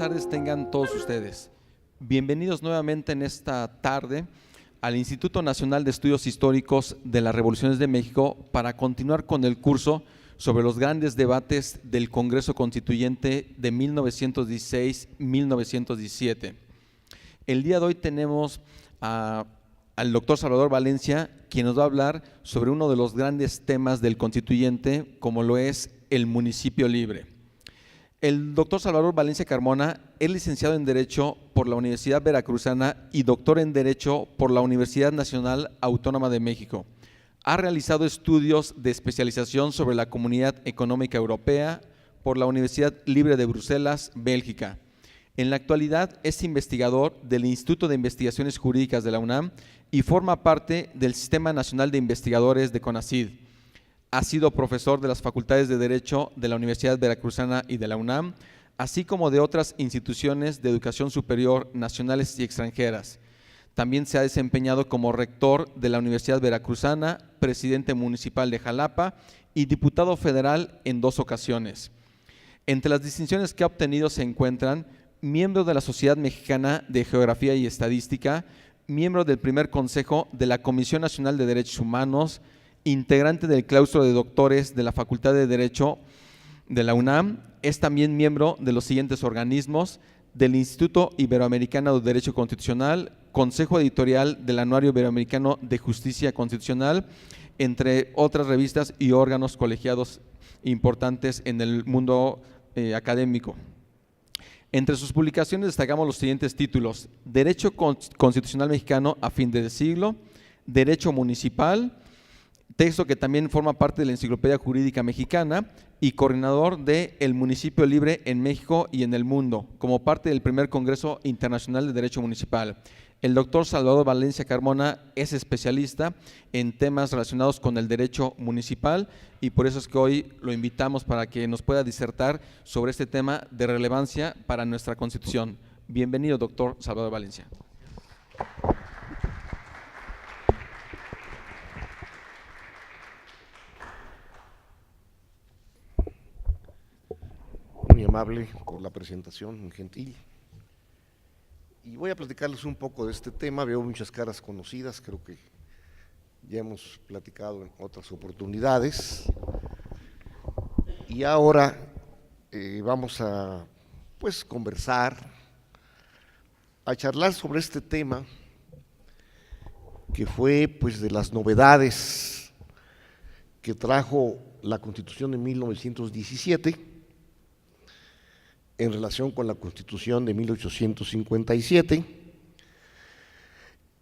tardes tengan todos ustedes. Bienvenidos nuevamente en esta tarde al Instituto Nacional de Estudios Históricos de las Revoluciones de México para continuar con el curso sobre los grandes debates del Congreso Constituyente de 1916-1917. El día de hoy tenemos al doctor Salvador Valencia, quien nos va a hablar sobre uno de los grandes temas del Constituyente, como lo es el municipio libre. El doctor Salvador Valencia Carmona es licenciado en Derecho por la Universidad Veracruzana y doctor en Derecho por la Universidad Nacional Autónoma de México. Ha realizado estudios de especialización sobre la Comunidad Económica Europea por la Universidad Libre de Bruselas, Bélgica. En la actualidad es investigador del Instituto de Investigaciones Jurídicas de la UNAM y forma parte del Sistema Nacional de Investigadores de CONACYT. Ha sido profesor de las Facultades de Derecho de la Universidad Veracruzana y de la UNAM, así como de otras instituciones de educación superior nacionales y extranjeras. También se ha desempeñado como rector de la Universidad Veracruzana, presidente municipal de Jalapa y diputado federal en 2 ocasiones. Entre las distinciones que ha obtenido se encuentran miembro de la Sociedad Mexicana de Geografía y Estadística, miembro del primer consejo de la Comisión Nacional de Derechos Humanos, integrante del claustro de doctores de la Facultad de Derecho de la UNAM. Es también miembro de los siguientes organismos: del Instituto Iberoamericano de Derecho Constitucional, Consejo Editorial del Anuario Iberoamericano de Justicia Constitucional, entre otras revistas y órganos colegiados importantes en el mundo académico. Entre sus publicaciones destacamos los siguientes títulos: Derecho Constitucional Mexicano a fin de siglo, Derecho Municipal, texto que también forma parte de la Enciclopedia Jurídica Mexicana, y coordinador de El Municipio Libre en México y en el Mundo, como parte del primer Congreso Internacional de Derecho Municipal. El doctor Salvador Valencia Carmona es especialista en temas relacionados con el derecho municipal y por eso es que hoy lo invitamos para que nos pueda disertar sobre este tema de relevancia para nuestra Constitución. Bienvenido, doctor Salvador Valencia. Muy amable por la presentación, muy gentil. Y voy a platicarles un poco de este tema. Veo muchas caras conocidas, creo que ya hemos platicado en otras oportunidades. Y ahora vamos a conversar, a charlar sobre este tema que fue de las novedades que trajo la Constitución de 1917 en relación con la Constitución de 1857.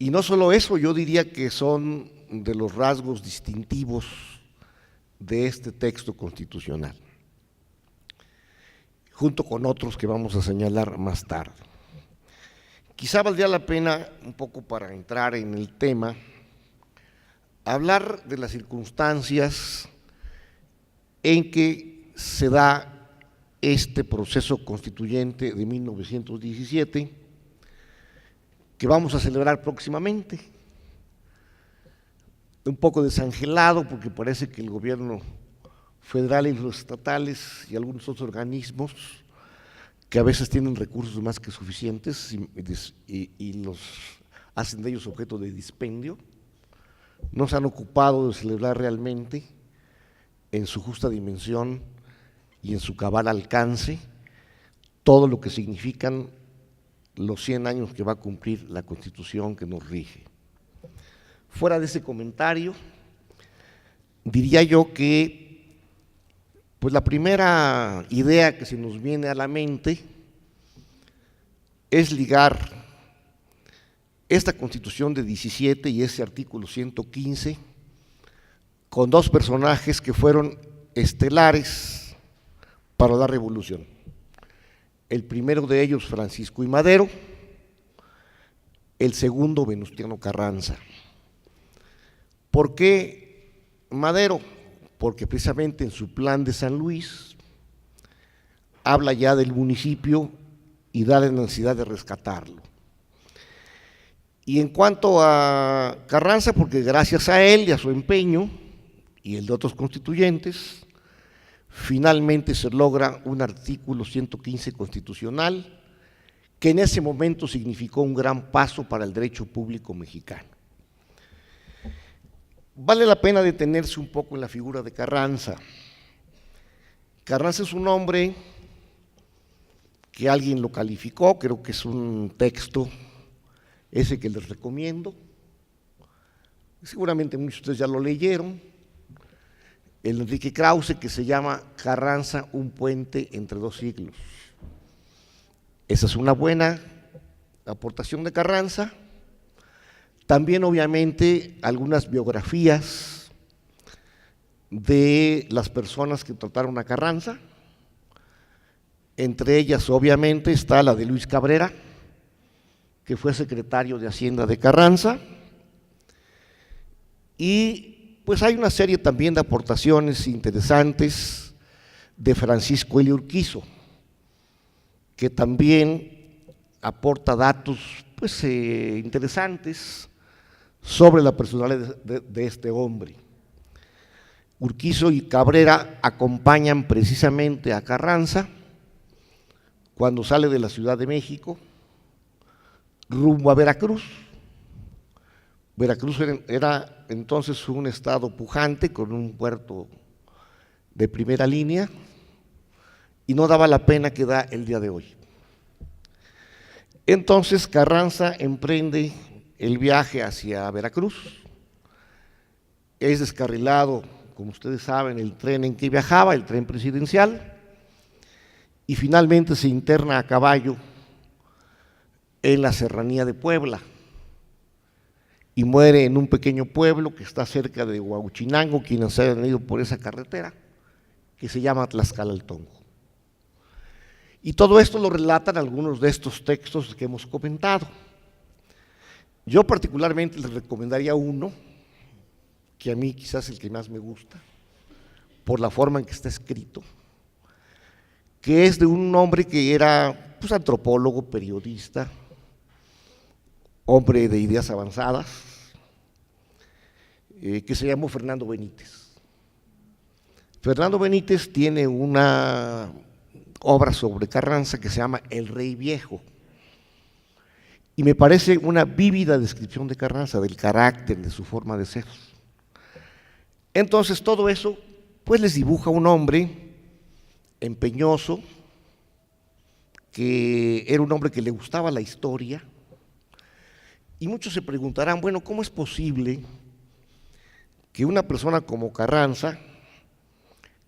Y no solo eso, yo diría que son de los rasgos distintivos de este texto constitucional, junto con otros que vamos a señalar más tarde. Quizá valdría la pena, un poco para entrar en el tema, hablar de las circunstancias en que se da este proceso constituyente de 1917 que vamos a celebrar próximamente, un poco desangelado porque parece que el gobierno federal y los estatales y algunos otros organismos que a veces tienen recursos más que suficientes y los hacen de ellos objeto de dispendio, no se han ocupado de celebrar realmente en su justa dimensión y en su cabal alcance todo lo que significan los 100 años que va a cumplir la Constitución que nos rige. Fuera de ese comentario, diría yo que la primera idea que se nos viene a la mente es ligar esta Constitución de 17 y ese artículo 115 con 2 personajes que fueron estelares para la revolución. El primero de ellos, Francisco I. Madero, el segundo, Venustiano Carranza. ¿Por qué Madero? Porque precisamente en su plan de San Luis habla ya del municipio y da la necesidad de rescatarlo. Y en cuanto a Carranza, porque gracias a él y a su empeño y el de otros constituyentes, finalmente se logra un artículo 115 constitucional que en ese momento significó un gran paso para el derecho público mexicano. Vale la pena detenerse un poco en la figura de Carranza. Carranza es un hombre que alguien lo calificó, creo que es un texto ese que les recomiendo, seguramente muchos de ustedes ya lo leyeron, el Enrique Krause, que se llama Carranza, un puente entre dos siglos. Esa es una buena aportación de Carranza. También, obviamente, algunas biografías de las personas que trataron a Carranza. Entre ellas, obviamente, está la de Luis Cabrera, que fue secretario de Hacienda de Carranza. Y pues hay una serie también de aportaciones interesantes de Francisco Elio Urquizo, que también aporta datos pues interesantes sobre la personalidad de este hombre. Urquizo y Cabrera acompañan precisamente a Carranza cuando sale de la Ciudad de México rumbo a Veracruz. Veracruz era entonces un estado pujante con un puerto de primera línea y no daba la pena que da el día de hoy. Entonces Carranza emprende el viaje hacia Veracruz, es descarrilado, como ustedes saben, el tren en que viajaba, el tren presidencial, y finalmente se interna a caballo en la serranía de Puebla y muere en un pequeño pueblo que está cerca de Huauchinango, quienes hayan ido por esa carretera, que se llama Tlaxcala-el-Tongo. Y todo esto lo relatan algunos de estos textos que hemos comentado. Yo particularmente les recomendaría uno, que a mí quizás es el que más me gusta, por la forma en que está escrito, que es de un hombre que era pues, antropólogo, periodista, hombre de ideas avanzadas, que se llamó Fernando Benítez. Fernando Benítez tiene una obra sobre Carranza que se llama El Rey Viejo, y me parece una vívida descripción de Carranza, del carácter, de su forma de ser. Entonces todo eso pues les dibuja un hombre empeñoso, que era un hombre que le gustaba la historia, y muchos se preguntarán, bueno, ¿cómo es posible que una persona como Carranza,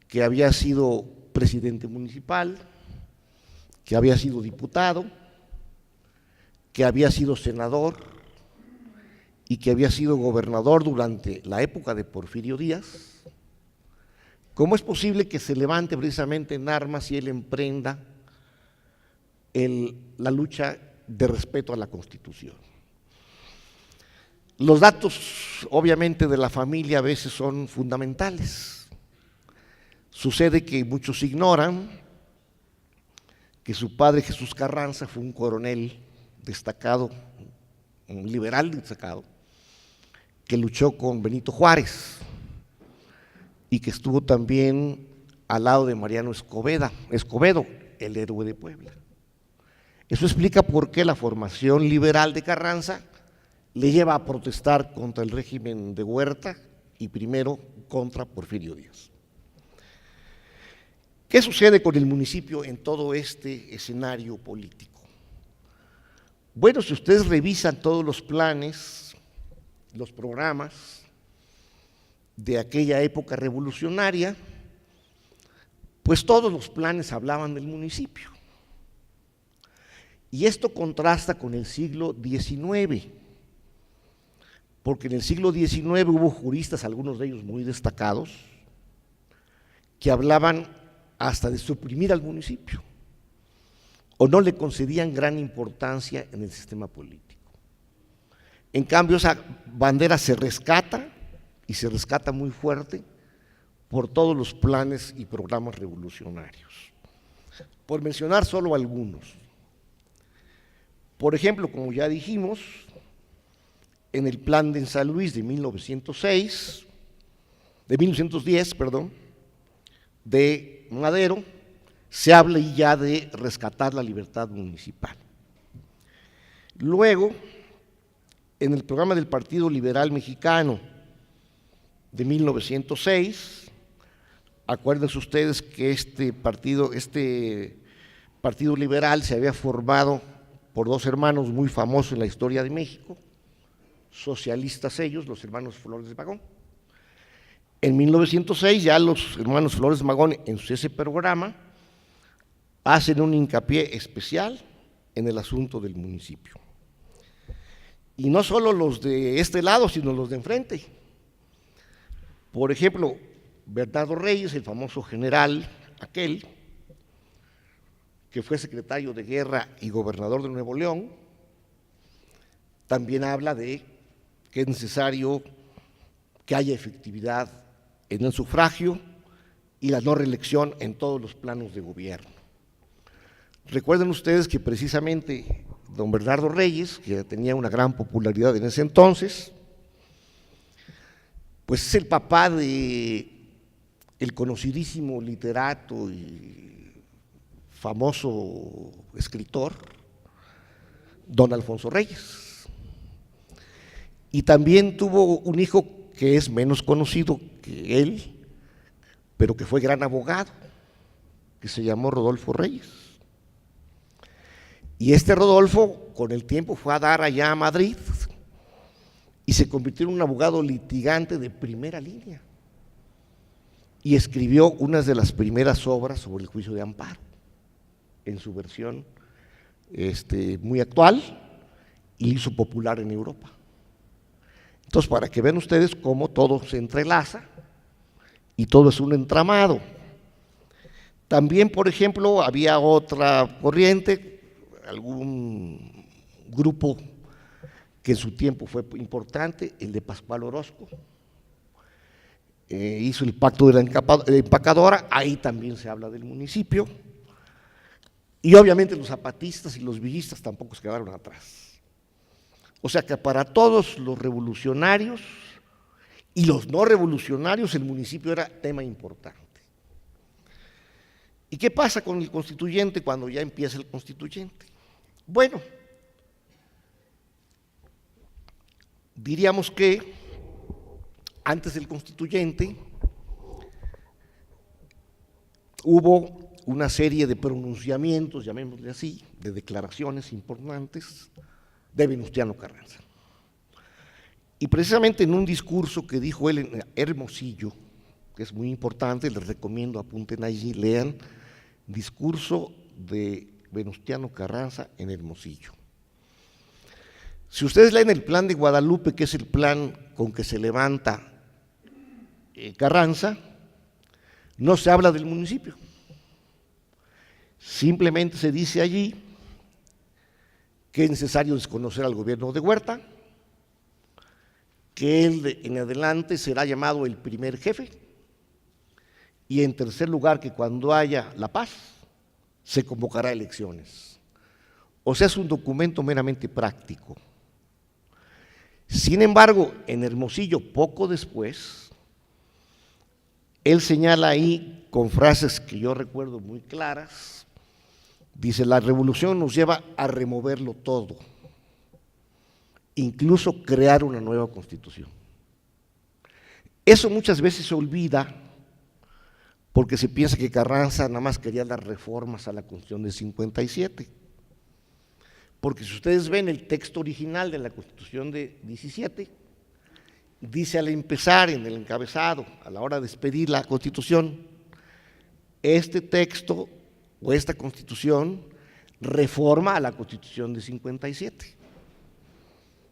que había sido presidente municipal, que había sido diputado, que había sido senador y que había sido gobernador durante la época de Porfirio Díaz, cómo es posible que se levante precisamente en armas y él emprenda la lucha de respeto a la Constitución? Los datos, obviamente, de la familia a veces son fundamentales. Sucede que muchos ignoran que su padre Jesús Carranza fue un coronel destacado, un liberal destacado, que luchó con Benito Juárez y que estuvo también al lado de Mariano Escobedo, el héroe de Puebla. Eso explica por qué la formación liberal de Carranza le lleva a protestar contra el régimen de Huerta y primero contra Porfirio Díaz. ¿Qué sucede con el municipio en todo este escenario político? Bueno, si ustedes revisan todos los planes, los programas de aquella época revolucionaria, pues todos los planes hablaban del municipio. Y esto contrasta con el siglo XIX, porque en el siglo XIX hubo juristas, algunos de ellos muy destacados, que hablaban hasta de suprimir al municipio, o no le concedían gran importancia en el sistema político. En cambio, esa bandera se rescata, y se rescata muy fuerte, por todos los planes y programas revolucionarios. Por mencionar solo algunos. Por ejemplo, como ya dijimos, en el plan de San Luis de 1910, de Madero, se habla ya de rescatar la libertad municipal. Luego, en el programa del Partido Liberal Mexicano de 1906, acuérdense ustedes que este partido liberal se había formado por dos hermanos muy famosos en la historia de México, socialistas ellos, los hermanos Flores de Magón. En 1906 ya los hermanos Flores de Magón en ese programa hacen un hincapié especial en el asunto del municipio. Y no solo los de este lado, sino los de enfrente. Por ejemplo, Bernardo Reyes, el famoso general aquel, que fue secretario de Guerra y gobernador de Nuevo León, también habla de que es necesario que haya efectividad en el sufragio y la no reelección en todos los planos de gobierno. Recuerden ustedes que precisamente don Bernardo Reyes, que tenía una gran popularidad en ese entonces, pues es el papá de el conocidísimo literato y famoso escritor, don Alfonso Reyes. Y también tuvo un hijo que es menos conocido que él, pero que fue gran abogado, que se llamó Rodolfo Reyes. Y este Rodolfo, con el tiempo, fue a dar allá a Madrid y se convirtió en un abogado litigante de primera línea. Y escribió unas de las primeras obras sobre el juicio de amparo, en su versión muy actual, y hizo popular en Europa. Entonces, para que vean ustedes cómo todo se entrelaza y todo es un entramado. También, por ejemplo, había otra corriente, algún grupo que en su tiempo fue importante, el de Pascual Orozco, hizo el pacto de la empacadora, ahí también se habla del municipio, y obviamente los zapatistas y los villistas tampoco se quedaron atrás. O sea que para todos los revolucionarios y los no revolucionarios el municipio era tema importante. ¿Y qué pasa con el constituyente cuando ya empieza el constituyente? Bueno, diríamos que antes del constituyente hubo una serie de pronunciamientos, llamémosle así, de declaraciones importantes de Venustiano Carranza. Y precisamente en un discurso que dijo él en Hermosillo, que es muy importante, les recomiendo, apunten allí, lean, discurso de Venustiano Carranza en Hermosillo. Si ustedes leen el plan de Guadalupe, que es el plan con que se levanta Carranza, no se habla del municipio. Simplemente se dice allí que es necesario desconocer al gobierno de Huerta, que él en adelante será llamado el primer jefe, y en tercer lugar que cuando haya la paz se convocará elecciones. O sea, es un documento meramente práctico. Sin embargo, en Hermosillo, poco después, él señala ahí con frases que yo recuerdo muy claras, dice: la revolución nos lleva a removerlo todo, incluso crear una nueva constitución. Eso muchas veces se olvida porque se piensa que Carranza nada más quería dar reformas a la Constitución de 57. Porque si ustedes ven el texto original de la Constitución de 17, dice al empezar en el encabezado, a la hora de expedir la Constitución, este texto o esta Constitución reforma a la Constitución de 57.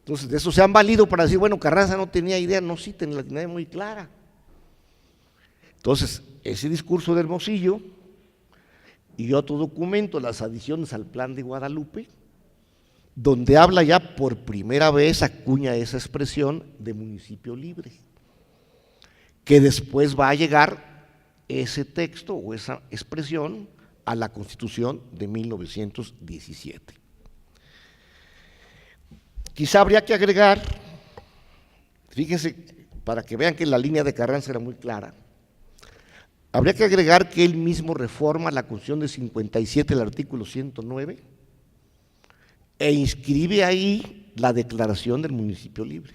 Entonces, de eso se han valido para decir, bueno, Carranza no tenía idea, no, sí, la tenía muy clara. Entonces, ese discurso de Hermosillo y otro documento, las adiciones al plan de Guadalupe, donde habla ya por primera vez, acuña esa expresión de municipio libre, que después va a llegar ese texto o esa expresión a la Constitución de 1917. Quizá habría que agregar, fíjense, para que vean que la línea de Carranza era muy clara, habría que agregar que él mismo reforma la Constitución de 57, el artículo 109, e inscribe ahí la declaración del municipio libre.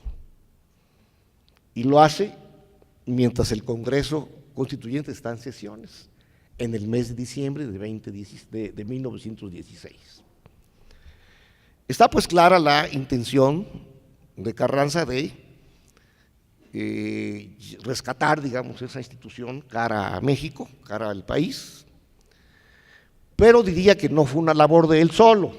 Y lo hace mientras el Congreso Constituyente está en sesiones, en el mes de diciembre de 1916. Está pues clara la intención de Carranza de rescatar, digamos, esa institución cara a México, cara al país, pero diría que no fue una labor de él solo.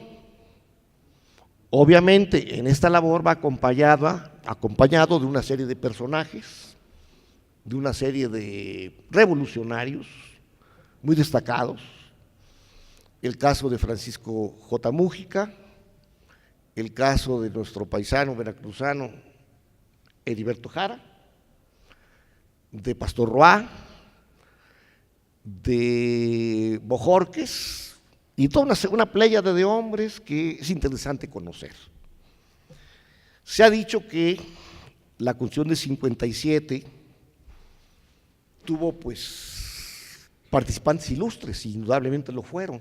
Obviamente en esta labor va acompañado de una serie de personajes, de una serie de revolucionarios muy destacados, el caso de Francisco J. Múgica, el caso de nuestro paisano veracruzano Heriberto Jara, de Pastor Roá, de Bojorques y toda una pléyade de hombres que es interesante conocer. Se ha dicho que la Constitución de 57 tuvo pues participantes ilustres, indudablemente lo fueron.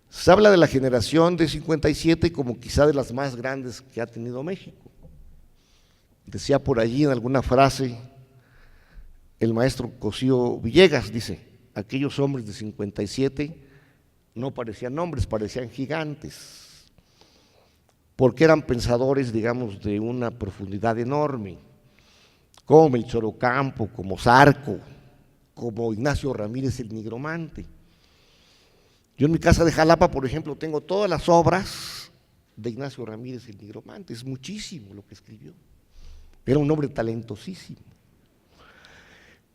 Se habla de la generación de 57 como quizá de las más grandes que ha tenido México. Decía por allí en alguna frase el maestro Cosío Villegas, dice, aquellos hombres de 57 no parecían hombres, parecían gigantes, porque eran pensadores, digamos, de una profundidad enorme, como Melchor Ocampo, como Zarco, como Ignacio Ramírez el Nigromante. Yo en mi casa de Jalapa, por ejemplo, tengo todas las obras de Ignacio Ramírez el Nigromante, es muchísimo lo que escribió. Era un hombre talentosísimo.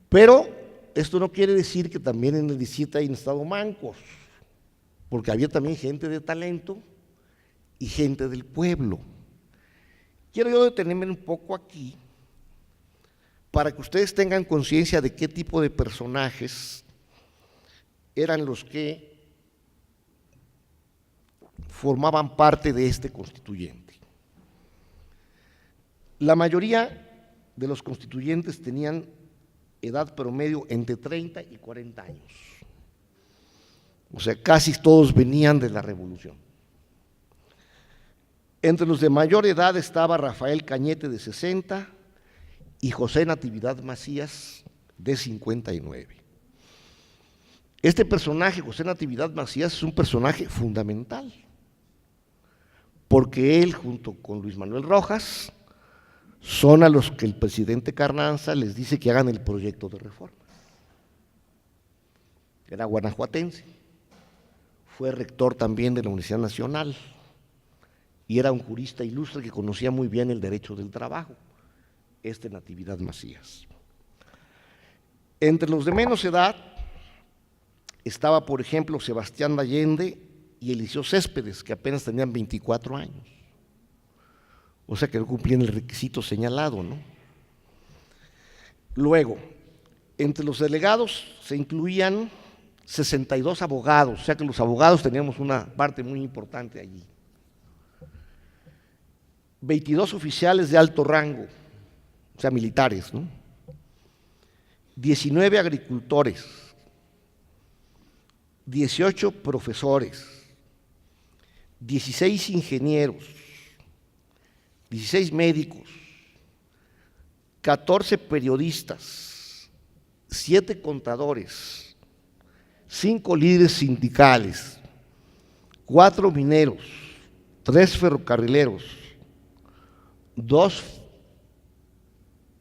Pero esto no quiere decir que también en el 17 hayan estado mancos, porque había también gente de talento y gente del pueblo. Quiero yo detenerme un poco aquí para que ustedes tengan conciencia de qué tipo de personajes eran los que formaban parte de este constituyente. La mayoría de los constituyentes tenían edad promedio entre 30 y 40 años. O sea, casi todos venían de la Revolución. Entre los de mayor edad estaba Rafael Cañete de 60 y José Natividad Macías de 59. Este personaje, José Natividad Macías, es un personaje fundamental, porque él junto con Luis Manuel Rojas son a los que el presidente Carranza les dice que hagan el proyecto de reforma. Era guanajuatense, fue rector también de la Universidad Nacional y era un jurista ilustre que conocía muy bien el derecho del trabajo, Natividad Macías. Entre los de menos edad estaba, por ejemplo, Sebastián Allende y Eliseo Céspedes, que apenas tenían 24 años. O sea que no cumplían el requisito señalado, ¿no? Luego, entre los delegados se incluían 62 abogados, o sea que los abogados teníamos una parte muy importante allí. 22 oficiales de alto rango, o sea, militares, ¿no? 19 agricultores, 18 profesores, 16 ingenieros, 16 médicos, 14 periodistas, 7 contadores, 5 líderes sindicales, 4 mineros, 3 ferrocarrileros, 2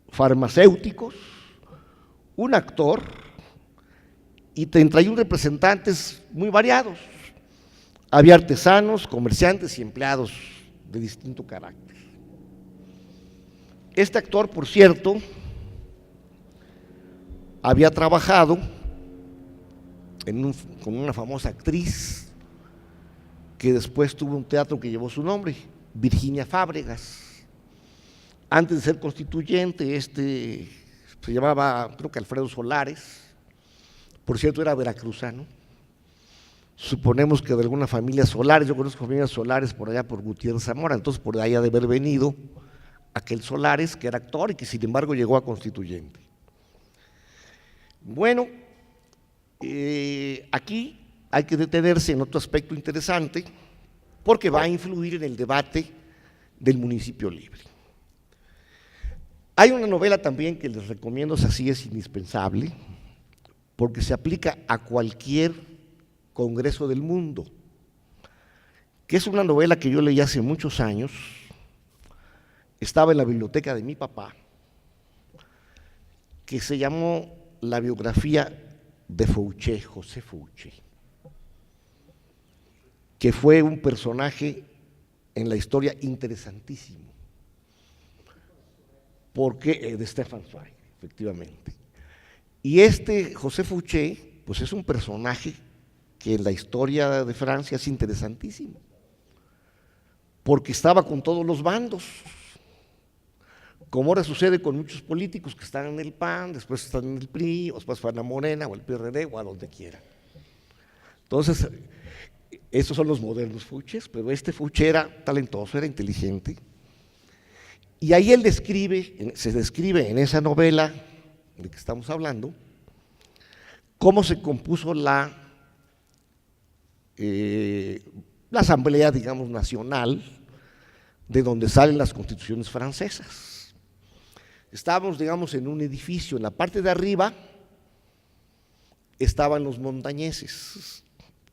farmacéuticos, un actor y 31 representantes muy variados. Había artesanos, comerciantes y empleados de distinto carácter. Este actor, por cierto, había trabajado con una famosa actriz que después tuvo un teatro que llevó su nombre, Virginia Fábregas. Antes de ser constituyente, se llamaba, creo que Alfredo Solares, por cierto era veracruzano, suponemos que de alguna familia Solares, yo conozco familias Solares por allá por Gutiérrez Zamora, entonces por ahí ha de haber venido aquel Solares que era actor y que sin embargo llegó a constituyente. Bueno, aquí hay que detenerse en otro aspecto interesante, porque va a influir en el debate del municipio libre. Hay una novela también que les recomiendo, esa sí es indispensable, porque se aplica a cualquier congreso del mundo, que es una novela que yo leí hace muchos años, estaba en la biblioteca de mi papá, que se llamó La biografía de Fouché, José Fouché, que fue un personaje en la historia interesantísimo, porque de Stefan Zweig, efectivamente. Y este José Fouché, pues es un personaje que en la historia de Francia es interesantísimo, porque estaba con todos los bandos, como ahora sucede con muchos políticos que están en el PAN, después están en el PRI, o después van a Morena, o el PRD, o a donde quiera. Entonces, estos son los modernos Fouchés, pero este Fouché era talentoso, era inteligente, y ahí él se describe en esa novela de que estamos hablando, cómo se compuso la asamblea, digamos, nacional, de donde salen las constituciones francesas. Estábamos, digamos, en un edificio, en la parte de arriba estaban los montañeses,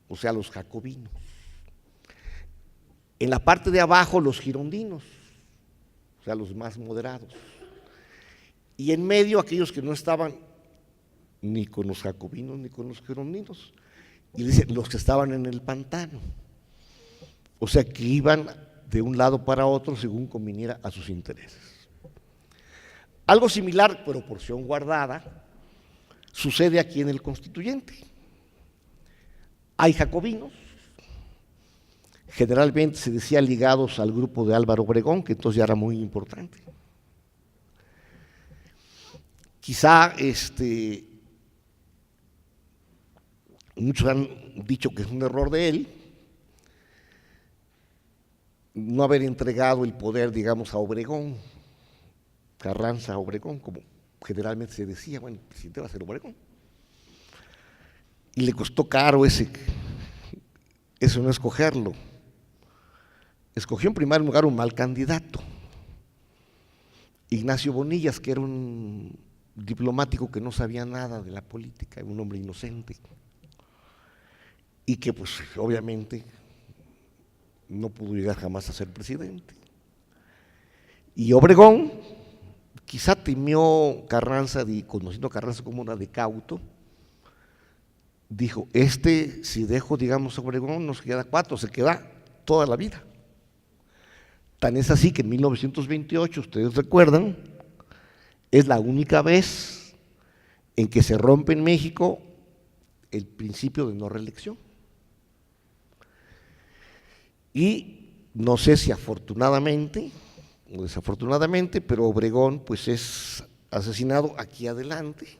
o sea, los jacobinos. En la parte de abajo los girondinos, o sea, los más moderados. Y en medio aquellos que no estaban ni con los jacobinos ni con los girondinos, y dicen los que estaban en el pantano, o sea que iban de un lado para otro según conviniera a sus intereses. Algo similar, proporción guardada, sucede aquí en el Constituyente. Hay jacobinos, generalmente se decía ligados al grupo de Álvaro Obregón, que entonces ya era muy importante. Quizá muchos han dicho que es un error de él no haber entregado el poder, digamos, a Obregón, Carranza a Obregón, como generalmente se decía, bueno, el presidente va a ser Obregón. Y le costó caro eso no escogerlo. Escogió en primer lugar un mal candidato, Ignacio Bonillas, que era un diplomático que no sabía nada de la política, un hombre inocente, y que pues obviamente no pudo llegar jamás a ser presidente. Y Obregón, quizá temió Carranza, conociendo a Carranza como una de cauto, dijo, si dejo, digamos, a Obregón, no se queda 4, se queda toda la vida. Tan es así que en 1928, ustedes recuerdan, es la única vez en que se rompe en México el principio de no reelección. Y no sé si afortunadamente o desafortunadamente, pero Obregón pues es asesinado aquí adelante,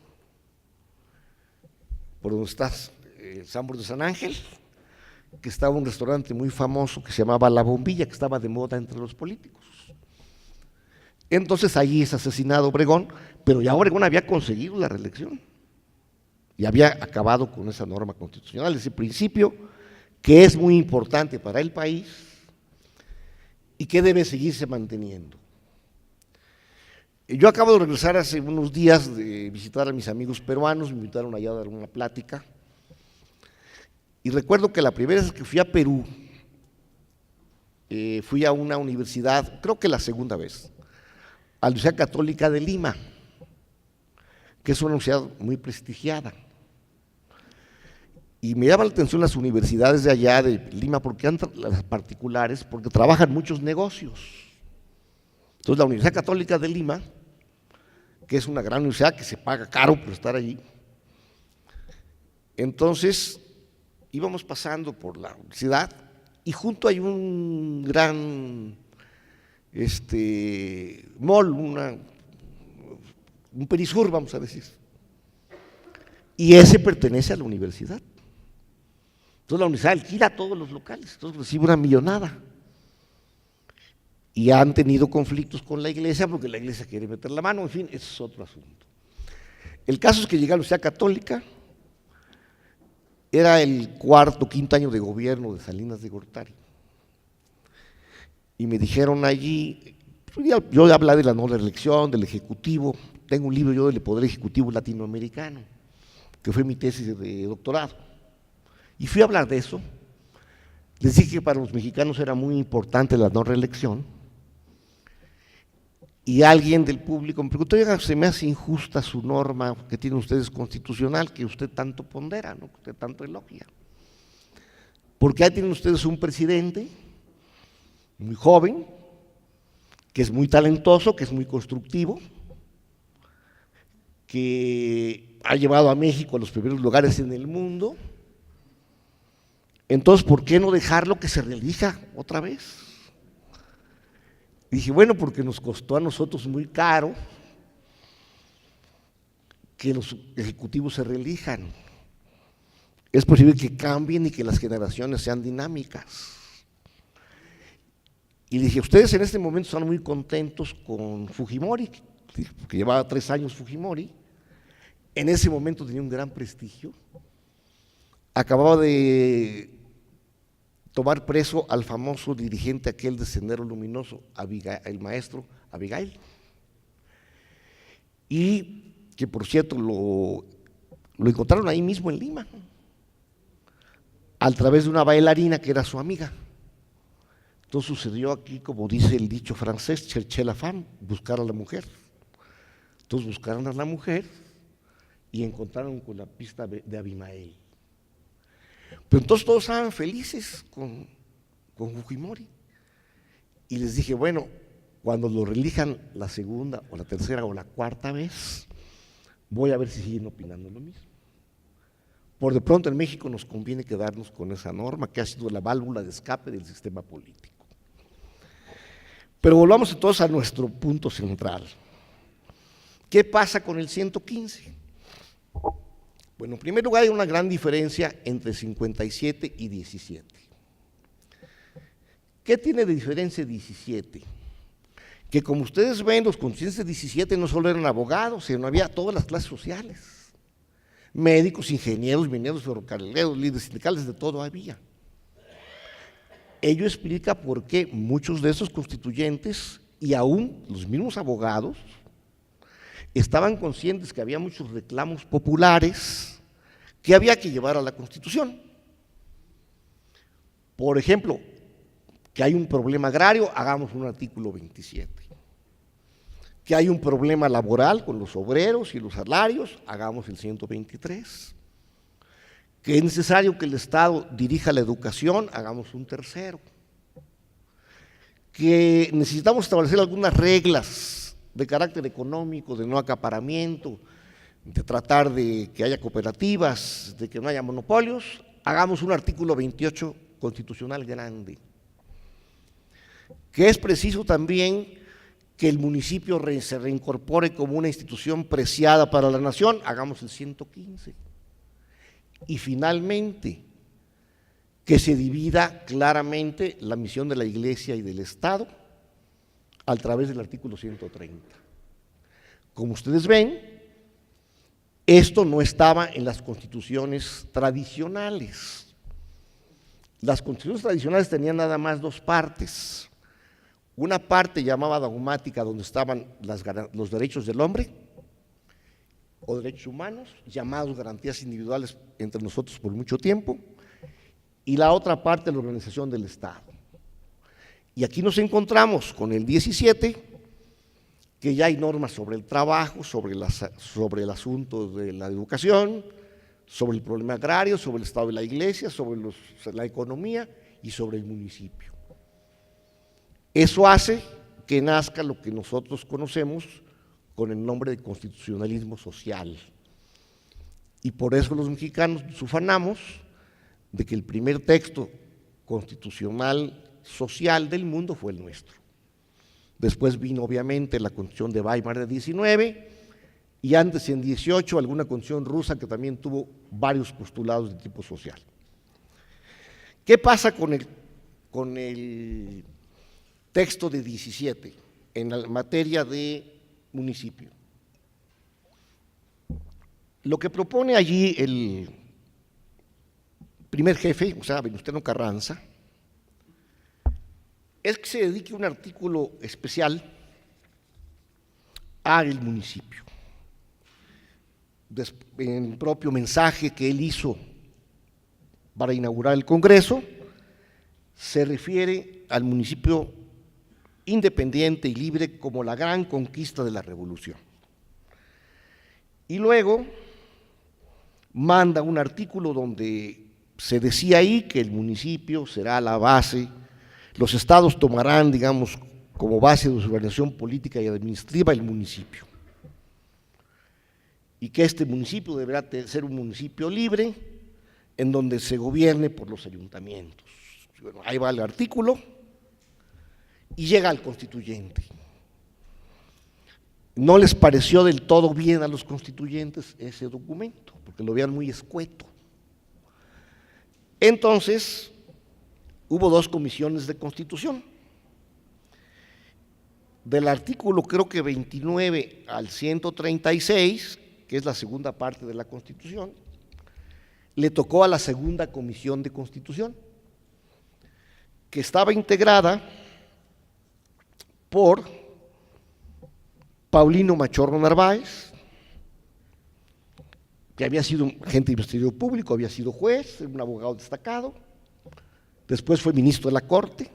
por donde está el Sambor de San Ángel, que estaba un restaurante muy famoso que se llamaba La Bombilla, que estaba de moda entre los políticos. Entonces allí es asesinado Obregón, pero ya Obregón había conseguido la reelección y había acabado con esa norma constitucional, ese principio que es muy importante para el país y que debe seguirse manteniendo. Yo acabo de regresar hace unos días de visitar a mis amigos peruanos, me invitaron allá a dar una plática, y recuerdo que la primera vez que fui a Perú, fui a una universidad, creo que la segunda vez, a la Universidad Católica de Lima, que es una universidad muy prestigiada. Y me llama la atención las universidades de allá de Lima, las particulares, porque trabajan muchos negocios. Entonces la Universidad Católica de Lima, que es una gran universidad que se paga caro por estar allí, entonces íbamos pasando por la universidad y junto hay un gran mall, un Perisur, vamos a decir, y ese pertenece a la universidad. Entonces la universidad alquila todos los locales, entonces recibe una millonada. Y han tenido conflictos con la iglesia porque la iglesia quiere meter la mano, en fin, ese es otro asunto. El caso es que llega a la Universidad Católica, era el cuarto, quinto año de gobierno de Salinas de Gortari. y me dijeron allí, yo hablaba de la no reelección, del Ejecutivo, tengo un libro yo del Poder Ejecutivo Latinoamericano, que fue mi tesis de doctorado, y fui a hablar de eso. Les dije que para los mexicanos era muy importante la no reelección, y alguien del público me preguntó, oiga, se me hace injusta su norma que tienen ustedes constitucional, que usted tanto pondera, ¿no?, que usted tanto elogia, porque ahí tienen ustedes un presidente muy joven, que es muy talentoso, que es muy constructivo, que ha llevado a México a los primeros lugares en el mundo. Entonces, ¿por qué no dejarlo que se reelija otra vez? Y dije, bueno, porque nos costó a nosotros muy caro que los ejecutivos se reelijan. Es posible que cambien y que las generaciones sean dinámicas. Y dije, ustedes en este momento están muy contentos con Fujimori, que llevaba 3 años Fujimori, en ese momento tenía un gran prestigio, acababa de tomar preso al famoso dirigente aquel de Sendero Luminoso, el maestro Abigail, y que por cierto lo encontraron ahí mismo en Lima, a través de una bailarina que era su amiga. Entonces sucedió aquí, como dice el dicho francés, chercher la femme, buscar a la mujer. Entonces buscaron a la mujer y encontraron con la pista de Abimael. Pero entonces todos estaban felices con Fujimori. Y les dije, bueno, cuando lo reelijan la segunda o la tercera o la cuarta vez, voy a ver si siguen opinando lo mismo. Por de pronto en México nos conviene quedarnos con esa norma que ha sido la válvula de escape del sistema político. Pero volvamos entonces a nuestro punto central. ¿Qué pasa con el 115? Bueno, en primer lugar hay una gran diferencia entre 57 y 17. ¿Qué tiene de diferencia 17? Que como ustedes ven, los constituyentes de 17 no solo eran abogados, sino había todas las clases sociales, médicos, ingenieros, mineros, ferrocarrileros, líderes sindicales, de todo había. Ello explica por qué muchos de esos constituyentes y aún los mismos abogados estaban conscientes que había muchos reclamos populares que había que llevar a la Constitución. Por ejemplo, que hay un problema agrario, hagamos un artículo 27. Que hay un problema laboral con los obreros y los salarios, hagamos el 123. Que es necesario que el Estado dirija la educación, hagamos un tercero. Que necesitamos establecer algunas reglas de carácter económico, de no acaparamiento, de tratar de que haya cooperativas, de que no haya monopolios, hagamos un artículo 28 constitucional grande. Que es preciso también que el municipio se reincorpore como una institución preciada para la nación, hagamos el 115. Y finalmente, que se divida claramente la misión de la Iglesia y del Estado a través del artículo 130. Como ustedes ven, esto no estaba en las constituciones tradicionales. Las constituciones tradicionales tenían nada más 2 partes. Una parte llamada dogmática, donde estaban los derechos del hombre o derechos humanos, llamados garantías individuales entre nosotros por mucho tiempo, y la otra parte, la organización del Estado. Y aquí nos encontramos con el 17, que ya hay normas sobre el trabajo, sobre el asunto de la educación, sobre el problema agrario, sobre el Estado de la Iglesia, sobre la economía y sobre el municipio. Eso hace que nazca lo que nosotros conocemos con el nombre de constitucionalismo social. Y por eso los mexicanos nos ufanamos de que el primer texto constitucional social del mundo fue el nuestro. Después vino obviamente la Constitución de Weimar de 19 y antes en 18 alguna Constitución rusa que también tuvo varios postulados de tipo social. ¿Qué pasa con el texto de 17 en la materia de municipio? Lo que propone allí el primer jefe, o sea, Venustiano Carranza, es que se dedique un artículo especial al municipio. En el propio mensaje que él hizo para inaugurar el Congreso, se refiere al municipio independiente y libre como la gran conquista de la revolución. Y luego manda un artículo donde se decía ahí que el municipio será la base, los estados tomarán, digamos, como base de su organización política y administrativa el municipio. Y que este municipio deberá ser un municipio libre en donde se gobierne por los ayuntamientos. Bueno, ahí va el artículo y llega al constituyente. No les pareció del todo bien a los constituyentes ese documento, porque lo veían muy escueto. Entonces, hubo dos comisiones de constitución. Del artículo creo que 29 al 136, que es la segunda parte de la Constitución, le tocó a la segunda comisión de Constitución, que estaba integrada por Paulino Machorro Narváez, que había sido agente de Ministerio Público, había sido juez, un abogado destacado, después fue ministro de la Corte,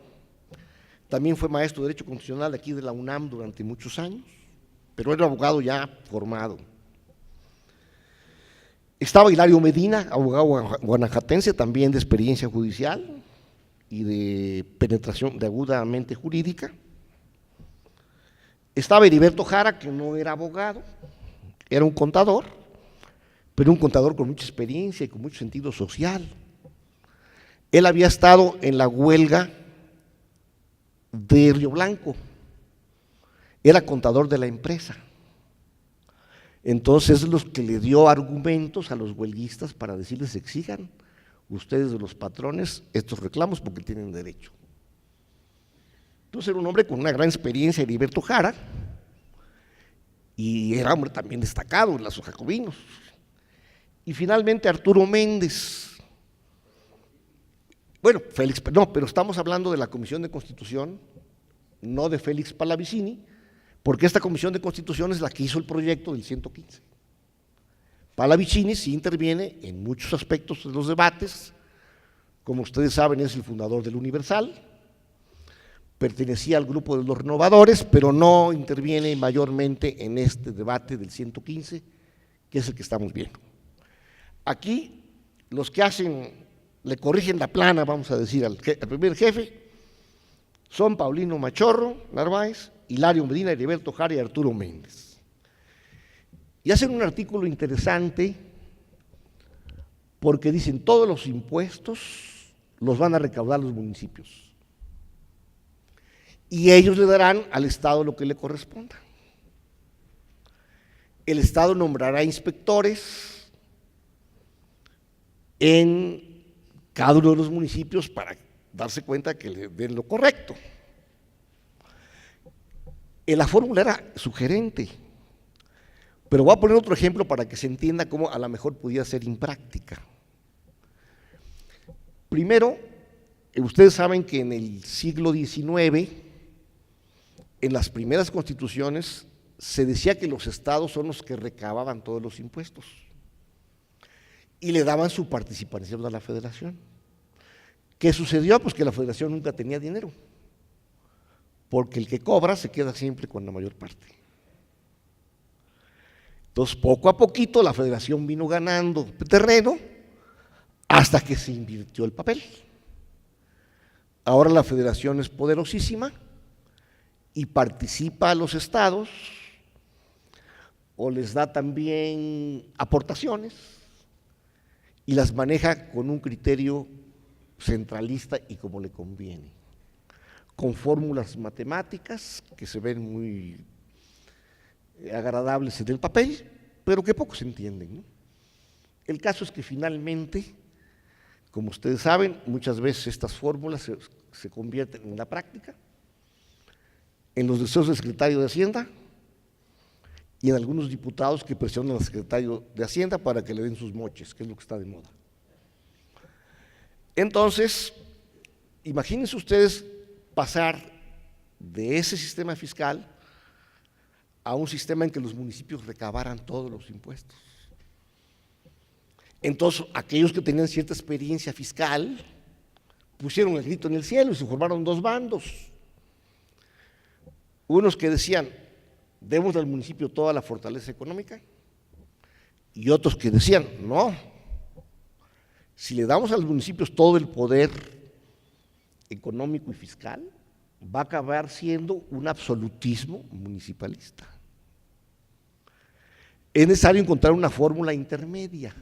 también fue maestro de Derecho Constitucional aquí de la UNAM durante muchos años, pero era abogado ya formado. Estaba Hilario Medina, abogado guanajuatense, también de experiencia judicial y de penetración de agudamente jurídica. Estaba Heriberto Jara, que no era abogado, era un contador, pero un contador con mucha experiencia y con mucho sentido social. Él había estado en la huelga de Río Blanco, era contador de la empresa. Entonces es los que le dio argumentos a los huelguistas para decirles: exijan ustedes de los patrones estos reclamos porque tienen derecho. Entonces era un hombre con una gran experiencia, Heriberto Jara, y era hombre también destacado en los jacobinos. Y finalmente Arturo Méndez. Bueno, Félix, no, pero estamos hablando de la Comisión de Constitución, no de Félix Pallavicini, porque esta Comisión de Constitución es la que hizo el proyecto del 115. Pallavicini sí interviene en muchos aspectos de los debates, como ustedes saben es el fundador del Universal, pertenecía al grupo de los renovadores, pero no interviene mayormente en este debate del 115, que es el que estamos viendo. Aquí los que le corrigen la plana, vamos a decir, al primer jefe, son Paulino Machorro Narváez, Hilario Medina, Heriberto Jara y Arturo Méndez. Y hacen un artículo interesante porque dicen: todos los impuestos los van a recaudar los municipios y ellos le darán al Estado lo que le corresponda. El Estado nombrará inspectores en cada uno de los municipios para darse cuenta que le den lo correcto. La fórmula era sugerente, pero voy a poner otro ejemplo para que se entienda cómo a lo mejor podía ser impráctica. Primero, ustedes saben que en el siglo XIX, en las primeras constituciones, se decía que los estados son los que recababan todos los impuestos y le daban su participación a la federación. ¿Qué sucedió? Pues que la federación nunca tenía dinero, porque el que cobra se queda siempre con la mayor parte. Entonces, poco a poquito la federación vino ganando terreno hasta que se invirtió el papel. Ahora la federación es poderosísima y participa a los estados o les da también aportaciones y las maneja con un criterio centralista y como le conviene, con fórmulas matemáticas que se ven muy agradables en el papel, pero que poco se entienden, ¿no? El caso es que finalmente, como ustedes saben, muchas veces estas fórmulas se convierten en la práctica, en los deseos del secretario de Hacienda y en algunos diputados que presionan al secretario de Hacienda para que le den sus moches, que es lo que está de moda. Entonces, imagínense ustedes pasar de ese sistema fiscal a un sistema en que los municipios recabaran todos los impuestos. Entonces, aquellos que tenían cierta experiencia fiscal pusieron el grito en el cielo y se formaron dos bandos. Unos que decían, demos al municipio toda la fortaleza económica, y otros que decían, no, si le damos a los municipios todo el poder económico y fiscal, va a acabar siendo un absolutismo municipalista. Es necesario encontrar una fórmula intermedia,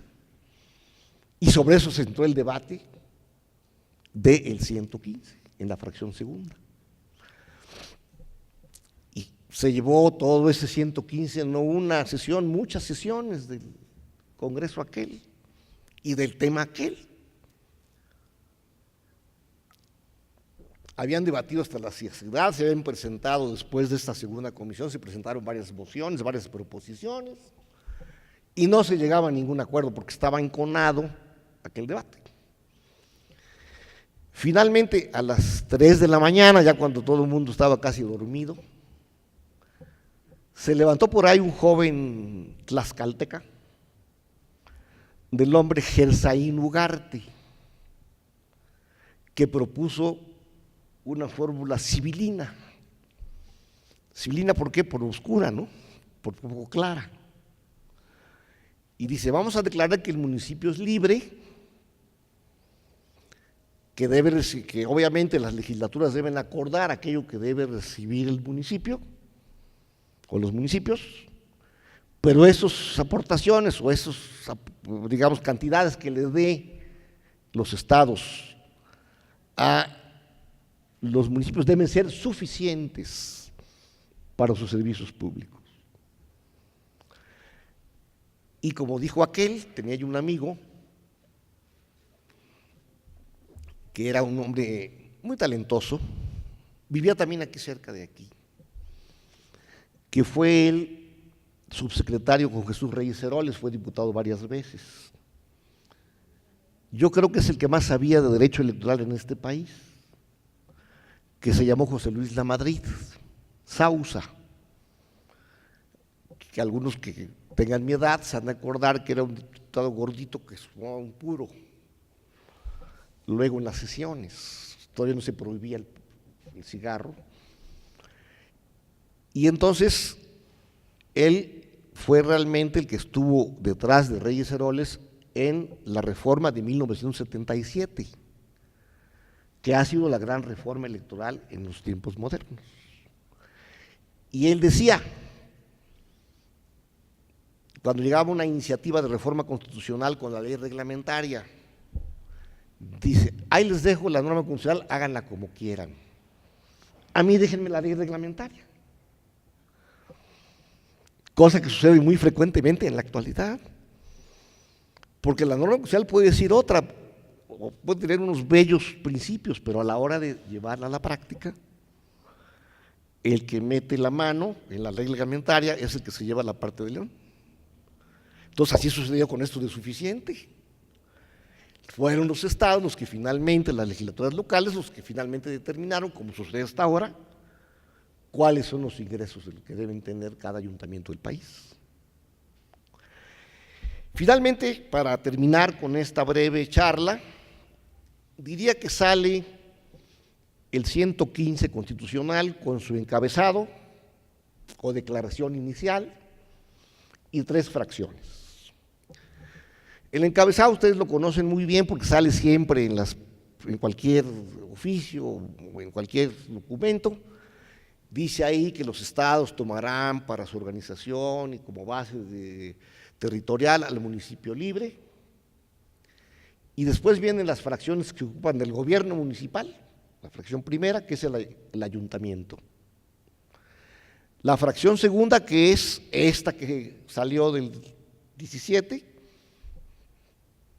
y sobre eso se centró el debate del 115, en la fracción segunda. Y se llevó todo ese 115, no una sesión, muchas sesiones del Congreso aquel y del tema aquel. Habían debatido hasta la saciedad, se habían presentado después de esta segunda comisión, se presentaron varias mociones, varias proposiciones, y no se llegaba a ningún acuerdo porque estaba enconado aquel debate. Finalmente, a las 3 de la mañana, ya cuando todo el mundo estaba casi dormido, se levantó por ahí un joven tlaxcalteca del nombre Gersaín Ugarte, que propuso una fórmula sibilina. Sibilina, ¿por qué? Por oscura, ¿no? Por poco clara. Y dice, vamos a declarar que el municipio es libre, que obviamente las legislaturas deben acordar aquello que debe recibir el municipio o los municipios, pero esas aportaciones o esos, digamos, cantidades que le dé los estados a los municipios deben ser suficientes para sus servicios públicos. Y como dijo aquel, tenía yo un amigo que era un hombre muy talentoso, vivía también aquí cerca de aquí, que fue el subsecretario con Jesús Reyes Heroles, fue diputado varias veces. Yo creo que es el que más sabía de derecho electoral en este país, que se llamó José Luis Lamadrid, Sausa, que algunos que tengan mi edad se han de acordar que era un diputado gordito que fumaba un puro. Luego en las sesiones, todavía no se prohibía el cigarro, y entonces él fue realmente el que estuvo detrás de Reyes Heroles en la reforma de 1977, que ha sido la gran reforma electoral en los tiempos modernos. Y él decía, cuando llegaba una iniciativa de reforma constitucional con la ley reglamentaria, dice, ahí les dejo la norma constitucional, háganla como quieran. A mí déjenme la ley reglamentaria. Cosa que sucede muy frecuentemente en la actualidad. Porque la norma constitucional puede decir otra, o puede tener unos bellos principios, pero a la hora de llevarla a la práctica, el que mete la mano en la ley reglamentaria es el que se lleva la parte de león. Entonces así sucedió con esto de suficiente. Fueron los estados los que finalmente, las legislaturas locales, los que finalmente determinaron, como sucede hasta ahora, cuáles son los ingresos que deben tener cada ayuntamiento del país. Finalmente, para terminar con esta breve charla, diría que sale el 115 constitucional con su encabezado o declaración inicial y 3 fracciones. El encabezado ustedes lo conocen muy bien porque sale siempre en cualquier oficio o en cualquier documento. Dice ahí que los estados tomarán para su organización y como base territorial al municipio libre. Y después vienen las fracciones que ocupan del gobierno municipal, la fracción primera, que es el ayuntamiento. La fracción segunda, que es esta que salió del 17,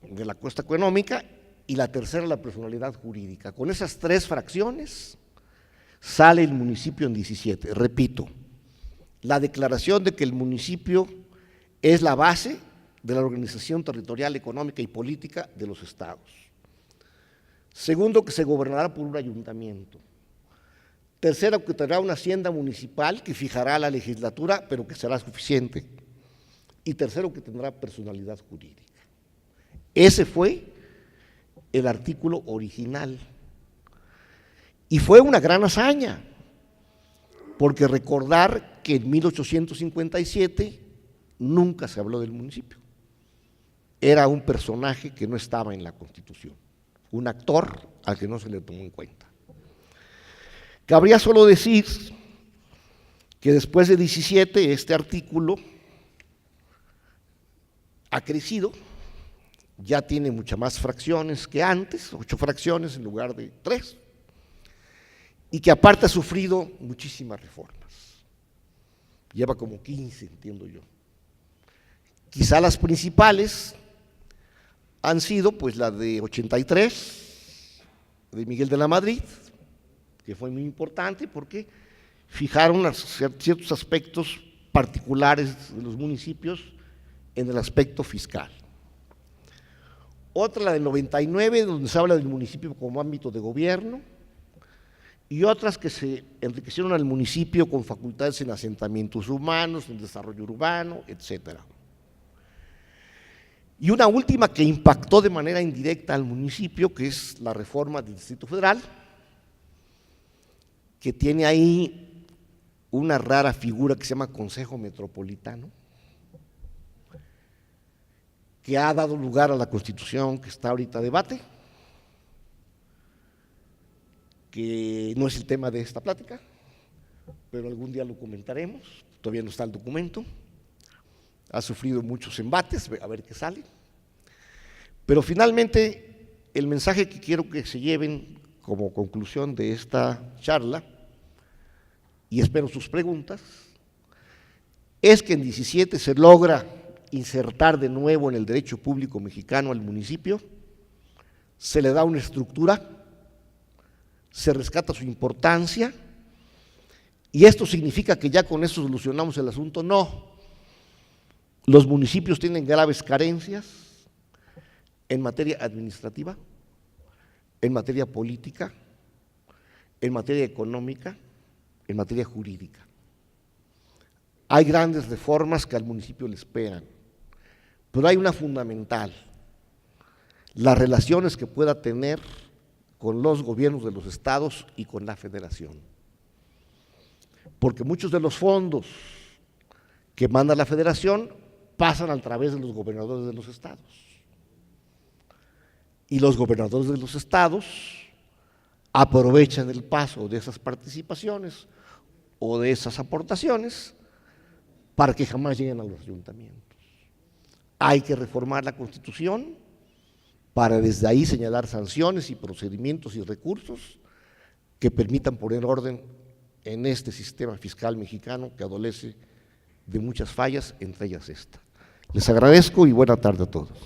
de la cuesta económica, y la tercera, la personalidad jurídica. Con esas 3 fracciones sale el municipio en 17. Repito, la declaración de que el municipio es la base de la organización territorial, económica y política de los estados. Segundo, que se gobernará por un ayuntamiento. Tercero, que tendrá una hacienda municipal que fijará la legislatura, pero que será suficiente. Y tercero, que tendrá personalidad jurídica. Ese fue el artículo original. Y fue una gran hazaña, porque recordar que en 1857 nunca se habló del municipio. Era un personaje que no estaba en la Constitución, un actor al que no se le tomó en cuenta. Cabría solo decir que después de 17 este artículo ha crecido, ya tiene muchas más fracciones que antes, 8 fracciones en lugar de 3, y que aparte ha sufrido muchísimas reformas. Lleva como 15, entiendo yo. Quizá las principales han sido pues la de 83, de Miguel de la Madrid, que fue muy importante porque fijaron ciertos aspectos particulares de los municipios en el aspecto fiscal. Otra, la del 99, donde se habla del municipio como ámbito de gobierno, y otras que se enriquecieron al municipio con facultades en asentamientos humanos, en desarrollo urbano, etcétera. Y una última que impactó de manera indirecta al municipio, que es la reforma del Distrito Federal, que tiene ahí una rara figura que se llama Consejo Metropolitano, que ha dado lugar a la Constitución que está ahorita a debate, que no es el tema de esta plática, pero algún día lo comentaremos, todavía no está el documento, ha sufrido muchos embates, a ver qué sale, pero finalmente el mensaje que quiero que se lleven como conclusión de esta charla, y espero sus preguntas, es que en 17 se logra insertar de nuevo en el derecho público mexicano al municipio, se le da una estructura, se rescata su importancia, y esto significa que ya con eso solucionamos el asunto. No, los municipios tienen graves carencias en materia administrativa, en materia política, en materia económica, en materia jurídica. Hay grandes reformas que al municipio le esperan, pero hay una fundamental: las relaciones que pueda tener con los gobiernos de los estados y con la federación. Porque muchos de los fondos que manda la federación pasan a través de los gobernadores de los estados. Y los gobernadores de los estados aprovechan el paso de esas participaciones o de esas aportaciones para que jamás lleguen a los ayuntamientos. Hay que reformar la Constitución para desde ahí señalar sanciones y procedimientos y recursos que permitan poner orden en este sistema fiscal mexicano que adolece de muchas fallas, entre ellas esta. Les agradezco y buena tarde a todos.